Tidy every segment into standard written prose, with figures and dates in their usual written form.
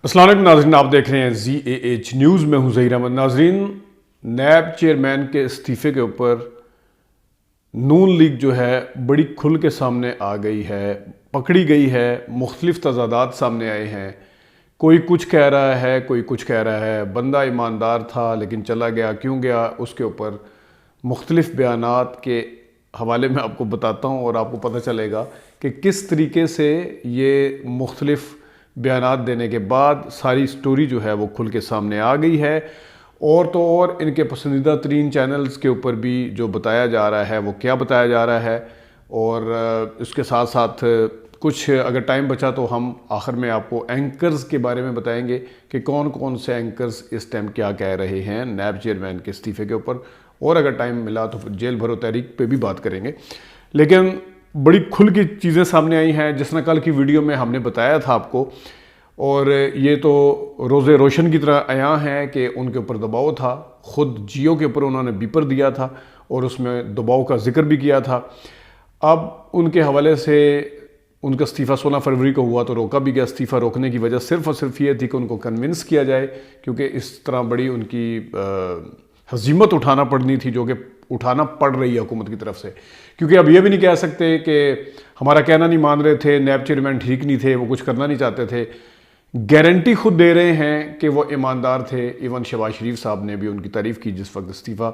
السلام علیکم ناظرین، آپ دیکھ رہے ہیں ZAH نیوز میں ہوں ظہیر احمد۔ ناظرین، نیب چیئرمین کے استعفے کے اوپر نون لیگ جو ہے بڑی کھل کے سامنے آ گئی ہے، پکڑی گئی ہے، مختلف تضادات سامنے آئے ہیں۔ کوئی کچھ کہہ رہا ہے، کوئی کچھ کہہ رہا ہے، بندہ ایماندار تھا لیکن چلا گیا، کیوں گیا؟ اس کے اوپر مختلف بیانات کے حوالے میں آپ کو بتاتا ہوں اور آپ کو پتہ چلے گا کہ کس طریقے سے یہ مختلف بیانات دینے کے بعد ساری سٹوری جو ہے وہ کھل کے سامنے آ گئی ہے۔ اور تو اور ان کے پسندیدہ ترین چینلز کے اوپر بھی جو بتایا جا رہا ہے وہ کیا بتایا جا رہا ہے، اور اس کے ساتھ ساتھ کچھ اگر ٹائم بچا تو ہم آخر میں آپ کو اینکرز کے بارے میں بتائیں گے کہ کون کون سے اینکرز اس ٹائم کیا کہہ رہے ہیں نیب چیئرمین کے استعفے کے اوپر، اور اگر ٹائم ملا تو جیل بھرو تحریک پہ بھی بات کریں گے۔ لیکن بڑی کھل کی چیزیں سامنے آئی ہیں، جس طرح کل کی ویڈیو میں ہم نے بتایا تھا آپ کو، اور یہ تو روز روشن کی طرح عیاں ہے کہ ان کے اوپر دباؤ تھا۔ خود جیو کے اوپر انہوں نے بیپر دیا تھا اور اس میں دباؤ کا ذکر بھی کیا تھا۔ اب ان کے حوالے سے ان کا استعفیٰ 16 فروری کو ہوا تو روکا بھی گیا۔ استعفیٰ روکنے کی وجہ صرف اور صرف یہ تھی کہ ان کو کنونس کیا جائے، کیونکہ اس طرح بڑی ان کی ہزیمت اٹھانا پڑنی تھی، جو کہ اٹھانا پڑ رہی ہے حکومت کی طرف سے، کیونکہ اب یہ بھی نہیں کہہ سکتے کہ ہمارا کہنا نہیں مان رہے تھے، نیب چیئرمین ٹھیک نہیں تھے، وہ کچھ کرنا نہیں چاہتے تھے۔ گارنٹی خود دے رہے ہیں کہ وہ ایماندار تھے۔ ایون شہباز شریف صاحب نے بھی ان کی تعریف کی جس وقت استعفیٰ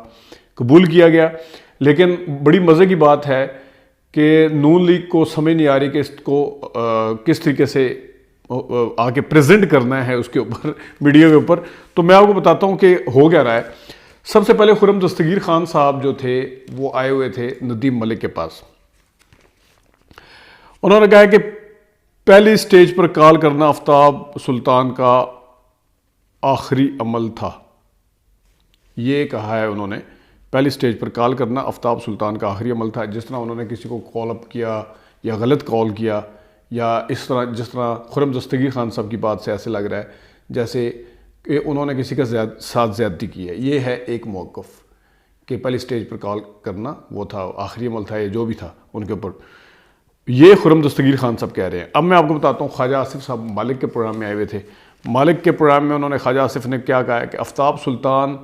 قبول کیا گیا۔ لیکن بڑی مزے کی بات ہے کہ نون لیگ کو سمجھ نہیں آ رہی کہ اس کو کس طریقے سے آ کے پریزنٹ کرنا ہے اس کے اوپر، میڈیا کے اوپر۔ تو میں آپ کو بتاتا ہوں کہ ہو گیا رہا ہے۔ سب سے پہلے خرم دستگیر خان صاحب جو تھے وہ آئے ہوئے تھے ندیم ملک کے پاس۔ انہوں نے کہا کہ پہلی سٹیج پر کال کرنا آفتاب سلطان کا آخری عمل تھا۔ یہ کہا ہے انہوں نے، پہلی سٹیج پر کال کرنا آفتاب سلطان کا آخری عمل تھا۔ جس طرح انہوں نے کسی کو کال اپ کیا یا غلط کال کیا، یا اس طرح جس طرح خرم دستگیر خان صاحب کی بات سے ایسے لگ رہا ہے جیسے کہ انہوں نے کسی کا ساتھ زیادتی کی ہے۔ یہ ہے ایک موقف کہ پہلی سٹیج پر کال کرنا وہ تھا، آخری عمل تھا، یہ جو بھی تھا ان کے اوپر، یہ خرم دستگیر خان صاحب کہہ رہے ہیں۔ اب میں آپ کو بتاتا ہوں، خواجہ آصف صاحب مالک کے پروگرام میں آئے ہوئے تھے۔ مالک کے پروگرام میں انہوں نے، خواجہ آصف نے کیا کہا ہے کہ آفتاب سلطان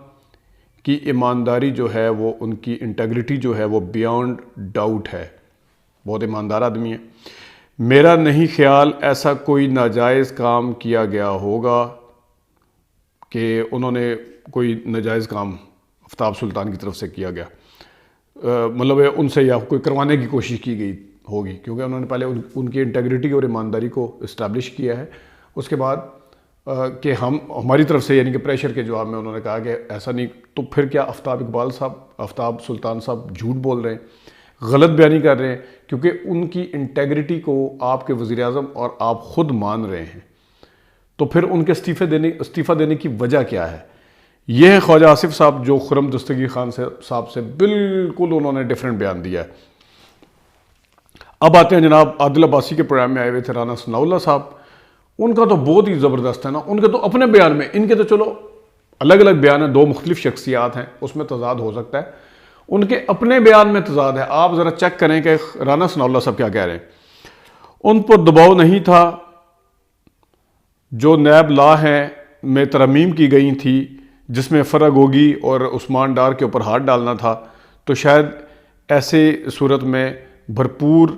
کی ایمانداری جو ہے وہ، ان کی انٹیگریٹی جو ہے وہ بیانڈ ڈاؤٹ ہے، بہت ایماندار آدمی ہے۔ میرا نہیں خیال ایسا کوئی ناجائز کام کیا گیا ہوگا کہ انہوں نے کوئی ناجائز کام آفتاب سلطان کی طرف سے کیا گیا، مطلب ان سے یا کوئی کروانے کی کوشش کی گئی ہوگی، کیونکہ انہوں نے پہلے ان کی انٹیگریٹی اور ایمانداری کو اسٹیبلش کیا ہے۔ اس کے بعد کہ ہماری طرف سے یعنی کہ پریشر کے جواب میں انہوں نے کہا کہ ایسا نہیں، تو پھر کیا آفتاب اقبال صاحب، آفتاب سلطان صاحب جھوٹ بول رہے ہیں، غلط بیانی کر رہے ہیں، کیونکہ ان کی انٹیگریٹی کو آپ کے وزیر اعظم اور آپ خود مان رہے ہیں، تو پھر ان کے استعفیٰ دینے کی وجہ کیا ہے؟ یہ ہے خواجہ آصف صاحب، جو خرم دستگیر خان صاحب سے بالکل انہوں نے ڈیفرنٹ بیان دیا ہے۔ اب آتے ہیں جناب عادل عباسی کے پروگرام میں آئے ہوئے تھے رانا ثناء اللہ صاحب۔ ان کا تو بہت ہی زبردست ہے نا، ان کے تو اپنے بیان میں، ان کے تو چلو الگ الگ بیان ہیں، دو مختلف شخصیات ہیں، اس میں تضاد ہو سکتا ہے، ان کے اپنے بیان میں تضاد ہے۔ آپ ذرا چیک کریں کہ رانا ثناء اللہ صاحب کیا کہہ رہے ہیں۔ ان پر دباؤ نہیں تھا، جو نیب لا ہیں میں ترمیم کی گئی تھی جس میں فرا گوگی اور عثمان ڈار کے اوپر ہاتھ ڈالنا تھا، تو شاید ایسے صورت میں بھرپور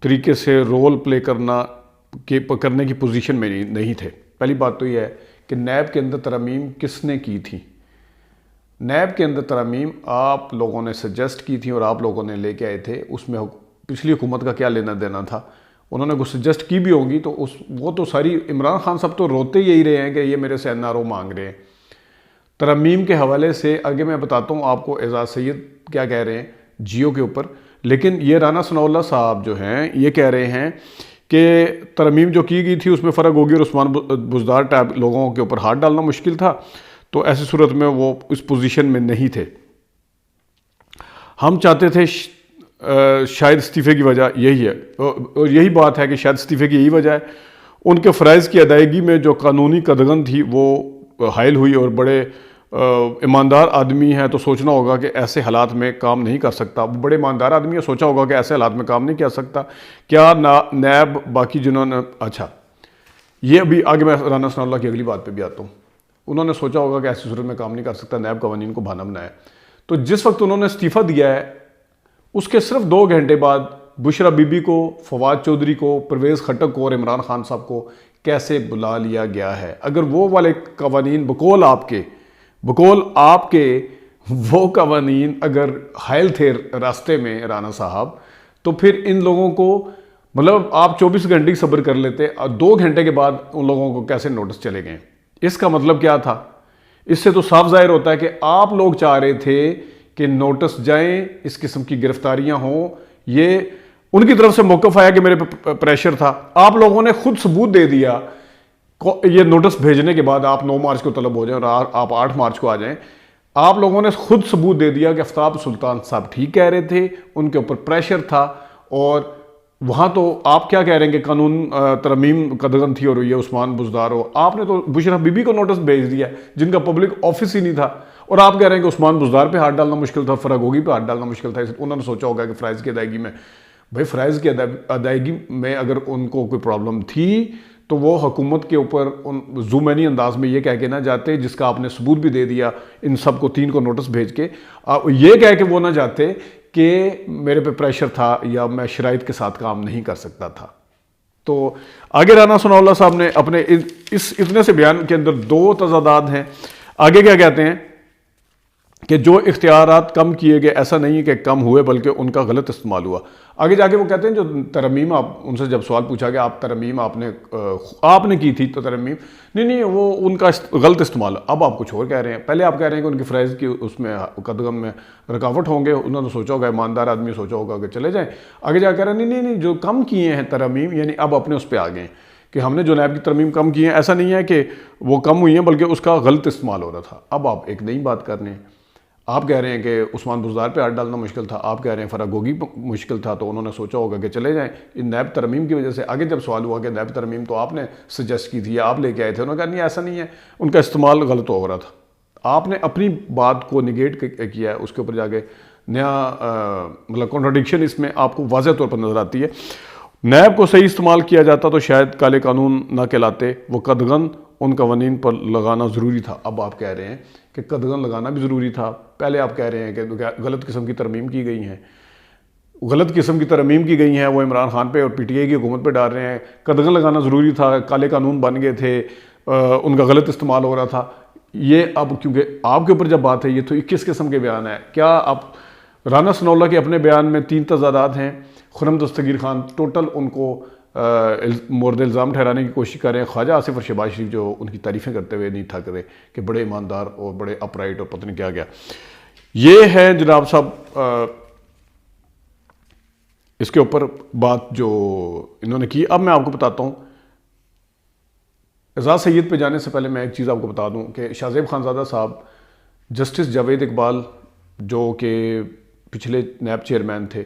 طریقے سے رول پلے کرنے کی پوزیشن میں نہیں تھے۔ پہلی بات تو یہ ہے کہ نیب کے اندر ترمیم کس نے کی تھی؟ نیب کے اندر ترمیم آپ لوگوں نے سجیسٹ کی تھی اور آپ لوگوں نے لے کے آئے تھے، اس میں پچھلی حکومت کا کیا لینا دینا تھا؟ انہوں نے کچھ سجیسٹ کی بھی ہوں گی تو وہ تو ساری، عمران خان صاحب تو روتے یہی رہے ہیں کہ یہ میرے سے NRO مانگ رہے ہیں۔ ترمیم کے حوالے سے آگے میں بتاتا ہوں آپ کو اعزاز سید کیا کہہ رہے ہیں جیو کے اوپر، لیکن یہ رانا ثناء اللہ صاحب جو ہیں یہ کہہ رہے ہیں کہ ترمیم جو کی گئی تھی اس میں فرا گوگی اور عثمان بزدار ٹائپ لوگوں کے اوپر ہاتھ ڈالنا مشکل تھا، تو ایسی صورت میں وہ اس پوزیشن میں نہیں تھے۔ ہم چاہتے تھے شاید استعفے کی وجہ یہی ہے، اور یہی بات ہے کہ شاید استعفے کی یہی وجہ ہے، ان کے فرائض کی ادائیگی میں جو قانونی قدغن تھی وہ حائل ہوئی، اور بڑے ایماندار آدمی ہے تو سوچنا ہوگا کہ ایسے حالات میں کام نہیں کر سکتا، بڑے ایماندار آدمی ہے، سوچا ہوگا کہ ایسے حالات میں کام نہیں کر سکتا۔ کیا نیب باقی جنہوں نے، اچھا یہ ابھی آگے میں رانا ثناء اللہ کی اگلی بات پہ بھی آتا ہوں. انہوں نے سوچا ہوگا کہ ایسی صورت میں کام نہیں کر سکتا, نیب قوانین کو بہانہ بنایا. تو جس وقت انہوں نے استعفیٰ دیا ہے اس کے صرف 2 گھنٹے بعد بشرا بی بی کو, فواد چودھری کو, پرویز خٹک کو اور عمران خان صاحب کو کیسے بلا لیا گیا ہے. اگر وہ والے قوانین بقول آپ کے وہ قوانین اگر حائل تھے راستے میں رانا صاحب, تو پھر ان لوگوں کو مطلب آپ 24 گھنٹے صبر کر لیتے, اور 2 گھنٹے کے بعد ان لوگوں کو کیسے نوٹس چلے گئے. اس کا مطلب کیا تھا؟ اس سے تو صاف ظاہر ہوتا ہے کہ آپ لوگ چاہ رہے تھے کہ نوٹس جائیں, اس قسم کی گرفتاریاں ہوں. یہ ان کی طرف سے موقف آیا کہ میرے پہ پریشر تھا. آپ لوگوں نے خود ثبوت دے دیا یہ نوٹس بھیجنے کے بعد, آپ 9 مارچ کو طلب ہو جائیں اور آپ 8 مارچ کو آ جائیں. آپ لوگوں نے خود ثبوت دے دیا کہ آفتاب سلطان صاحب ٹھیک کہہ رہے تھے, ان کے اوپر پریشر تھا. اور وہاں تو آپ کیا کہہ رہے ہیں کہ قانون ترمیم قدغن تھی اور یہ عثمان بزدار ہو. آپ نے تو بشرا بی بی کو نوٹس بھیج دیا جن کا پبلک آفس ہی نہیں تھا, اور آپ کہہ رہے ہیں کہ عثمان بزدار پہ ہاتھ ڈالنا مشکل تھا, فراگوگی پہ ہاتھ ڈالنا مشکل تھا. انہوں نے سوچا ہوگا کہ فرائض کی ادائیگی میں, بھائی فرائض کی ادائیگی میں اگر ان کو کوئی پرابلم تھی تو وہ حکومت کے اوپر زومینی انداز میں یہ کہہ کے نہ جاتے, جس کا آپ نے ثبوت بھی دے دیا ان سب کو 3 کو نوٹس بھیج کے. یہ کہہ کے وہ نہ جاتے کہ میرے پہ پریشر تھا یا میں شرائط کے ساتھ کام نہیں کر سکتا تھا. تو آگے رانا ثناء اللہ صاحب نے اپنے اس اتنے سے بیان کے اندر 2 تضادات ہیں. آگے کیا کہتے ہیں کہ جو اختیارات کم کیے گئے, ایسا نہیں ہے کہ کم ہوئے بلکہ ان کا غلط استعمال ہوا. آگے جا کے وہ کہتے ہیں جو ترمیم, آپ ان سے جب سوال پوچھا کہ آپ ترمیم آپ نے کی تھی, تو ترمیم نہیں وہ ان کا غلط استعمال. اب آپ کچھ اور کہہ رہے ہیں. پہلے آپ کہہ رہے ہیں کہ ان کی فرائض کی اس میں قدغن میں رکاوٹ ہوں گے, انہوں نے سوچا ہوگا, ایماندار آدمی سوچا ہوگا کہ چلے جائیں. آگے جا کہہ رہے ہیں نہیں جو کم کیے ہیں ترمیم, یعنی اب اپنے اس پہ آ گئے کہ ہم نے جو نیب کی ترمیم کم کی ہیں, ایسا نہیں ہے کہ وہ کم ہوئی ہیں بلکہ اس کا غلط استعمال ہو رہا تھا. اب آپ ایک نئی بات کر رہے ہیں. آپ کہہ رہے ہیں کہ عثمان بزدار پہ ہاتھ ڈالنا مشکل تھا, آپ کہہ رہے ہیں فراگوگی مشکل تھا, تو انہوں نے سوچا ہوگا کہ چلے جائیں ان نیب ترمیم کی وجہ سے. آگے جب سوال ہوا کہ نیب ترمیم تو آپ نے سجیسٹ کی تھی یا آپ لے کے آئے تھے, انہوں نے کہا نہیں ایسا نہیں ہے, ان کا استعمال غلط ہو رہا تھا. آپ نے اپنی بات کو نگیٹ کیا ہے, اس کے اوپر جا کے نیا مطلب کنٹراڈکشن اس میں آپ کو واضح طور پر نظر آتی ہے. نیب کو صحیح استعمال کیا جاتا تو شاید کالے قانون نہ کہلاتے, وہ قدغن ان قوانین پر لگانا ضروری تھا. اب آپ کہہ رہے ہیں کہ قدغن لگانا بھی ضروری تھا. پہلے آپ کہہ رہے ہیں کہ غلط قسم کی ترمیم کی گئی ہیں, غلط قسم کی ترمیم کی گئی ہیں, وہ عمران خان پہ اور پی ٹی آئی کی حکومت پہ ڈال رہے ہیں. قدغن لگانا ضروری تھا, کالے قانون بن گئے تھے, ان کا غلط استعمال ہو رہا تھا. یہ اب کیونکہ آپ کے اوپر جب بات ہے, یہ تو 21 قسم کے بیان ہے. کیا آپ رانا ثناء اللہ کے اپنے بیان میں 3 تضادات ہیں. خرم دستگیر خان ٹوٹل ان کو مورد الزام ٹھہرانے کی کوشش کر رہے ہیں. خواجہ آصف اور شہباز شریف جو ان کی تعریفیں کرتے ہوئے نہیں تھک رہے کہ بڑے ایماندار اور بڑے اپ رائٹ اور پتہ نہیں کیا گیا. یہ ہے جناب صاحب اس کے اوپر بات جو انہوں نے کی. اب میں آپ کو بتاتا ہوں, اعزاز سید پہ جانے سے پہلے میں ایک چیز آپ کو بتا دوں کہ شاہ زیب خانزادہ صاحب, جسٹس جاوید اقبال جو کہ پچھلے نیب چیئرمین تھے,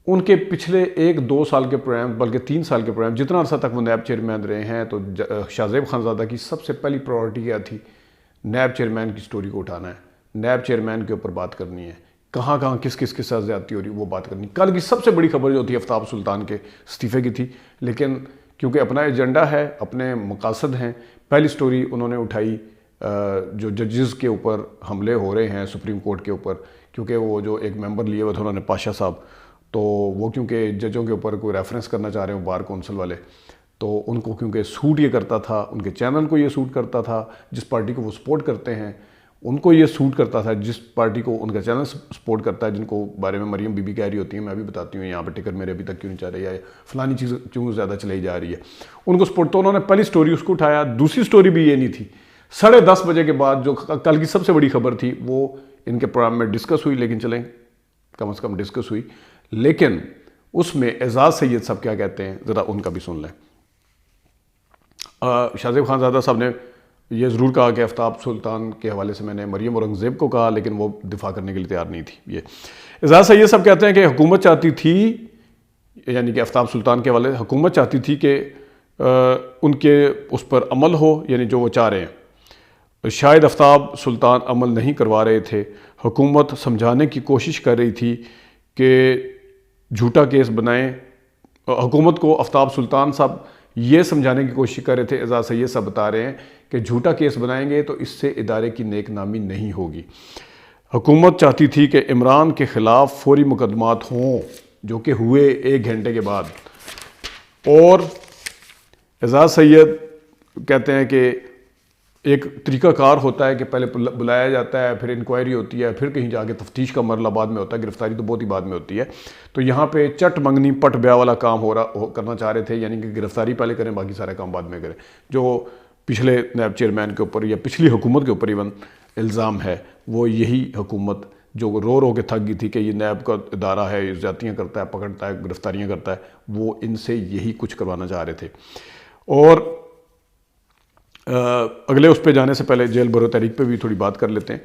ان کے پچھلے 1-2 سال کے پروگرام بلکہ 3 سال کے پروگرام, جتنا عرصہ تک وہ نیب چیئرمین رہے ہیں, تو شاہ زیب خانزادہ کی سب سے پہلی پرائورٹی کیا تھی؟ نیب چیئرمین کی سٹوری کو اٹھانا ہے, نیب چیئرمین کے اوپر بات کرنی ہے, کہاں کس کے ساتھ زیادتی ہو رہی وہ بات کرنی. کل کی سب سے بڑی خبر جو تھی آفتاب سلطان کے استعفے کی تھی, لیکن کیونکہ اپنا ایجنڈا ہے, اپنے مقاصد ہیں, پہلی سٹوری انہوں نے اٹھائی جو ججز کے اوپر حملے ہو رہے ہیں سپریم کورٹ کے اوپر, کیونکہ وہ جو ایک ممبر لیے ہوئے تھے انہوں نے پاشا صاحب, تو وہ کیونکہ ججوں کے اوپر کوئی ریفرنس کرنا چاہ رہے ہیں بار کونسل والے, تو ان کو کیونکہ سوٹ یہ کرتا تھا, ان کے چینل کو یہ سوٹ کرتا تھا, جس پارٹی کو وہ سپورٹ کرتے ہیں ان کو یہ سوٹ کرتا تھا, جس پارٹی کو ان کا چینل سپورٹ کرتا ہے, جن کو بارے میں مریم بی بی کہہ رہی ہوتی ہیں, میں بھی بتاتی ہوں یہاں پہ ٹکٹ میرے ابھی تک کیوں نہیں چاہ رہی ہے, فلانی چیز کیوں زیادہ چلائی جا رہی ہے, ان کو سپورٹ. تو انہوں نے پہلی سٹوری اس کو اٹھایا. دوسری سٹوری بھی یہ نہیں تھی. 10:30 بجے کے بعد جو کل کی سب سے بڑی خبر تھی وہ ان کے پروگرام میں ڈسکس ہوئی, لیکن چلیں کم از کم ڈسکس ہوئی, لیکن اس میں اعزاز سید صاحب کیا کہتے ہیں ذرا ان کا بھی سن لیں. شاہ زیب خانزادہ صاحب نے یہ ضرور کہا کہ آفتاب سلطان کے حوالے سے میں نے مریم اورنگزیب کو کہا, لیکن وہ دفاع کرنے کے لیے تیار نہیں تھی. یہ اعزاز سید صاحب کہتے ہیں کہ حکومت چاہتی تھی, یعنی کہ آفتاب سلطان کے حوالے سے حکومت چاہتی تھی کہ ان کے اس پر عمل ہو, یعنی جو وہ چاہ رہے ہیں. شاید آفتاب سلطان عمل نہیں کروا رہے تھے. حکومت سمجھانے کی کوشش کر رہی تھی کہ جھوٹا کیس بنائیں. حکومت کو آفتاب سلطان صاحب یہ سمجھانے کی کوشش کر رہے تھے. اعزاز سید صاحب بتا رہے ہیں کہ جھوٹا کیس بنائیں گے تو اس سے ادارے کی نیک نامی نہیں ہوگی. حکومت چاہتی تھی کہ عمران کے خلاف فوری مقدمات ہوں جو کہ ہوئے 1 گھنٹے کے بعد. اور اعزاز سید کہتے ہیں کہ ایک طریقہ کار ہوتا ہے کہ پہلے بلایا جاتا ہے, پھر انکوائری ہوتی ہے, پھر کہیں جا کے تفتیش کا مرحلہ بعد میں ہوتا ہے, گرفتاری تو بہت ہی بعد میں ہوتی ہے. تو یہاں پہ چٹ منگنی پٹ بیاہ والا کام کرنا چاہ رہے تھے, یعنی کہ گرفتاری پہلے کریں باقی سارا کام بعد میں کریں, جو پچھلے نیب چیئرمین کے اوپر یا پچھلی حکومت کے اوپر ایون الزام ہے. وہ یہی حکومت جو رو رو کے تھک گئی تھی کہ یہ نیب کا ادارہ ہے, یہ زیادتیاں کرتا ہے, پکڑتا ہے, گرفتاریاں کرتا ہے, وہ ان سے یہی کچھ کروانا چاہ رہے تھے. اور اگلے اس پہ جانے سے پہلے جیل برو تحریک پہ بھی تھوڑی بات کر لیتے ہیں.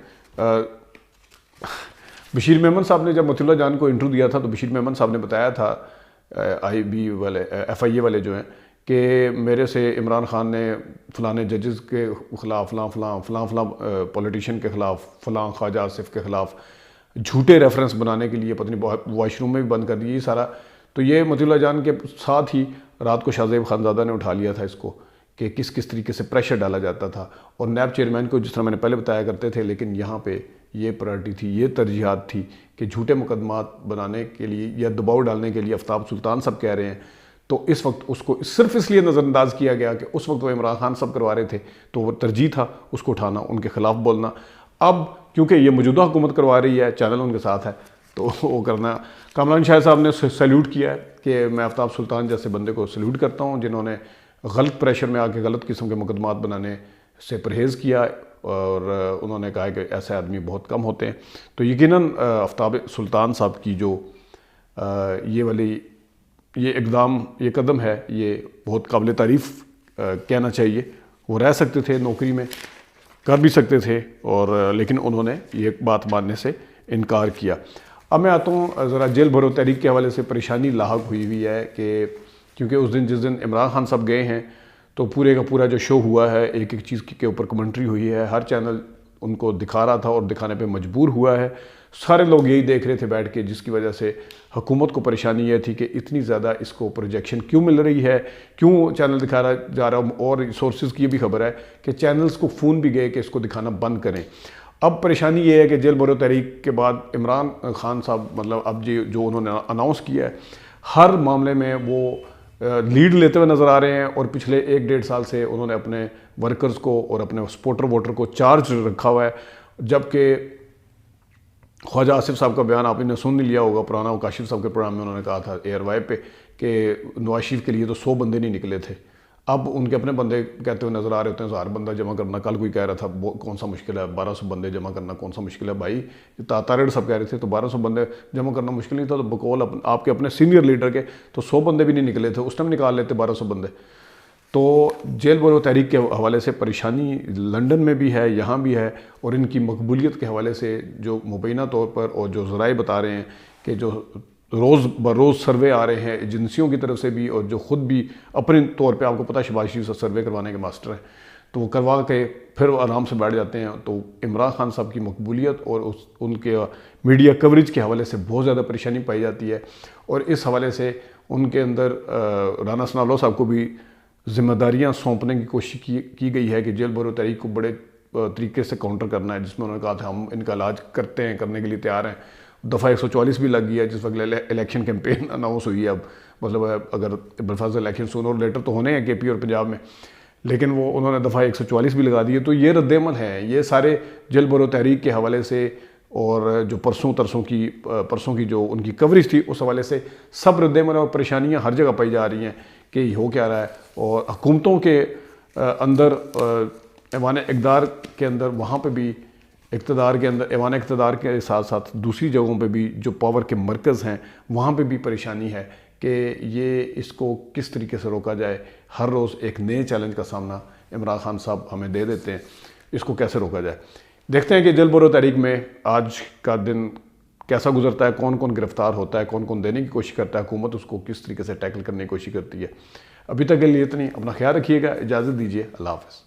بشیر میمن صاحب نے جب مطیع اللہ جان کو انٹرویو دیا تھا تو بشیر میمن صاحب نے بتایا تھا, IB والے FIA والے جو ہیں, کہ میرے سے عمران خان نے فلاں ججز کے خلاف, فلاں پولیٹیشین کے خلاف, فلاں خواجہ آصف کے خلاف جھوٹے ریفرنس بنانے کے لیے پتہ نہیں واش روم میں بھی بند کر دی یہ سارا. تو یہ مطیع اللہ جان کے ساتھ ہی رات کو شاہ زیب خانزادہ نے اٹھا لیا تھا اس کو کہ کس طریقے سے پریشر ڈالا جاتا تھا, اور نیب چیئرمین کو جس طرح میں نے پہلے بتایا کرتے تھے, لیکن یہاں پہ یہ پرائرٹی تھی, یہ ترجیحات تھی کہ جھوٹے مقدمات بنانے کے لیے یا دباؤ ڈالنے کے لیے آفتاب سلطان صاحب کہہ رہے ہیں. تو اس وقت اس کو صرف اس لیے نظر انداز کیا گیا کہ اس وقت وہ عمران خان صاحب کروا رہے تھے, تو وہ ترجیح تھا اس کو اٹھانا, ان کے خلاف بولنا. اب کیونکہ یہ موجودہ حکومت کروا رہی ہے, چینل ان کے ساتھ ہے, تو وہ کرنا. کامران شاہ صاحب نے سیلیوٹ کیا ہے کہ میں آفتاب سلطان جیسے بندے کو سیلیوٹ کرتا ہوں جنہوں نے غلط پریشر میں آ کے غلط قسم کے مقدمات بنانے سے پرہیز کیا, اور انہوں نے کہا کہ ایسے آدمی بہت کم ہوتے ہیں. تو یقیناً آفتاب سلطان صاحب کی جو یہ اقدام, یہ قدم ہے, یہ بہت قابل تعریف کہنا چاہیے. وہ رہ سکتے تھے نوکری میں, کر بھی سکتے تھے, اور لیکن انہوں نے یہ بات ماننے سے انکار کیا. اب میں آتا ہوں ذرا جیل بھرو تحریک کے حوالے سے پریشانی لاحق ہوئی ہے کہ کیونکہ اس دن جس دن عمران خان صاحب گئے ہیں تو پورے کا پورا جو شو ہوا ہے, ایک چیز کے اوپر کمنٹری ہوئی ہے, ہر چینل ان کو دکھا رہا تھا اور دکھانے پہ مجبور ہوا ہے. سارے لوگ یہی دیکھ رہے تھے بیٹھ کے, جس کی وجہ سے حکومت کو پریشانی یہ تھی کہ اتنی زیادہ اس کو پروجیکشن کیوں مل رہی ہے, کیوں چینل دکھا رہا جا رہا. اور سورسز کی یہ بھی خبر ہے کہ چینلز کو فون بھی گئے کہ اس کو دکھانا بند کریں. اب پریشانی یہ ہے کہ جیل بھرو تحریک کے بعد عمران خان صاحب مطلب اب جو انہوں نے اناؤنس کیا ہے, ہر معاملے میں وہ لیڈ لیتے ہوئے نظر آ رہے ہیں, اور پچھلے 1-1.5 سال سے انہوں نے اپنے ورکرز کو اور اپنے سپورٹر ووٹر کو چارج رکھا ہوا ہے. جبکہ خواجہ آصف صاحب کا بیان آپ نے سن لیا ہوگا پرانا, وہ کاشف صاحب کے پروگرام میں انہوں نے کہا تھا ایئر وائی پہ کہ نواز شریف کے لیے تو 100 بندے نہیں نکلے تھے. اب ان کے اپنے بندے کہتے ہوئے نظر آ رہے ہوتے ہیں 1000 بندہ جمع کرنا. کل کوئی کہہ رہا تھا کون سا مشکل ہے, 1200 بندے جمع کرنا کون سا مشکل ہے. بھائی تاریڑ صاحب کہہ رہے تھے تو 1200 بندے جمع کرنا مشکل نہیں تھا, تو بقول آپ کے اپنے سینئر لیڈر کے تو 100 بندے بھی نہیں نکلے تھے, اس ٹائم نکال لیتے 1200 بندے. تو جیل بھرو تحریک کے حوالے سے پریشانی لنڈن میں بھی ہے, یہاں بھی ہے, اور ان کی مقبولیت کے حوالے سے جو مبینہ طور پر اور جو ذرائع بتا رہے ہیں کہ جو روز بروز سروے آ رہے ہیں ایجنسیوں کی طرف سے بھی, اور جو خود بھی اپنے طور پہ آپ کو پتہ شہباز شریف سے سروے کروانے کے ماسٹر ہیں, تو وہ کروا کے پھر آرام سے بیٹھ جاتے ہیں. تو عمران خان صاحب کی مقبولیت اور ان کے میڈیا کوریج کے حوالے سے بہت زیادہ پریشانی پائی جاتی ہے, اور اس حوالے سے ان کے اندر رانا ثناء اللہ صاحب کو بھی ذمہ داریاں سونپنے کی کوشش کی گئی ہے کہ جیل بھرو تحریک کو بڑے طریقے سے کاؤنٹر کرنا ہے, جس میں انہوں نے کہا تھا ہم ان کا علاج کرتے ہیں, کرنے کے لیے تیار ہیں. دفعہ 144 بھی لگ گئی ہے جس وقت الیکشن کیمپین اناؤنس ہوئی ہے. اب مطلب اگر بالفاظ الیکشن سونر اور لیٹر تو ہونے ہیں KP اور پنجاب میں, لیکن وہ انہوں نے دفعہ 144 بھی لگا دی ہے. تو یہ رد عمل ہیں یہ سارے جیل بھرو تحریک کے حوالے سے, اور جو پرسوں کی جو ان کی کوریج تھی اس حوالے سے سب رد عمل اور پریشانیاں ہر جگہ پائی جا رہی ہیں کہ یہ ہو کیا رہا ہے. اور حکومتوں کے اندر ایوان اقتدار کے اندر, وہاں پہ بھی اقتدار کے اندر ایوان اقتدار کے ساتھ ساتھ دوسری جگہوں پہ بھی جو پاور کے مرکز ہیں وہاں پہ بھی پریشانی ہے کہ یہ اس کو کس طریقے سے روکا جائے. ہر روز ایک نئے چیلنج کا سامنا عمران خان صاحب ہمیں دے دیتے ہیں, اس کو کیسے روکا جائے. دیکھتے ہیں کہ جیل بھرو تحریک میں آج کا دن کیسا گزرتا ہے, کون کون گرفتار ہوتا ہے, کون کون دینے کی کوشش کرتا ہے, حکومت اس کو کس طریقے سے ٹیکل کرنے کی کوشش کرتی ہے. ابھی تک کے لیے اتنی. اپنا خیال رکھیے گا, اجازت دیجیے, اللہ حافظ.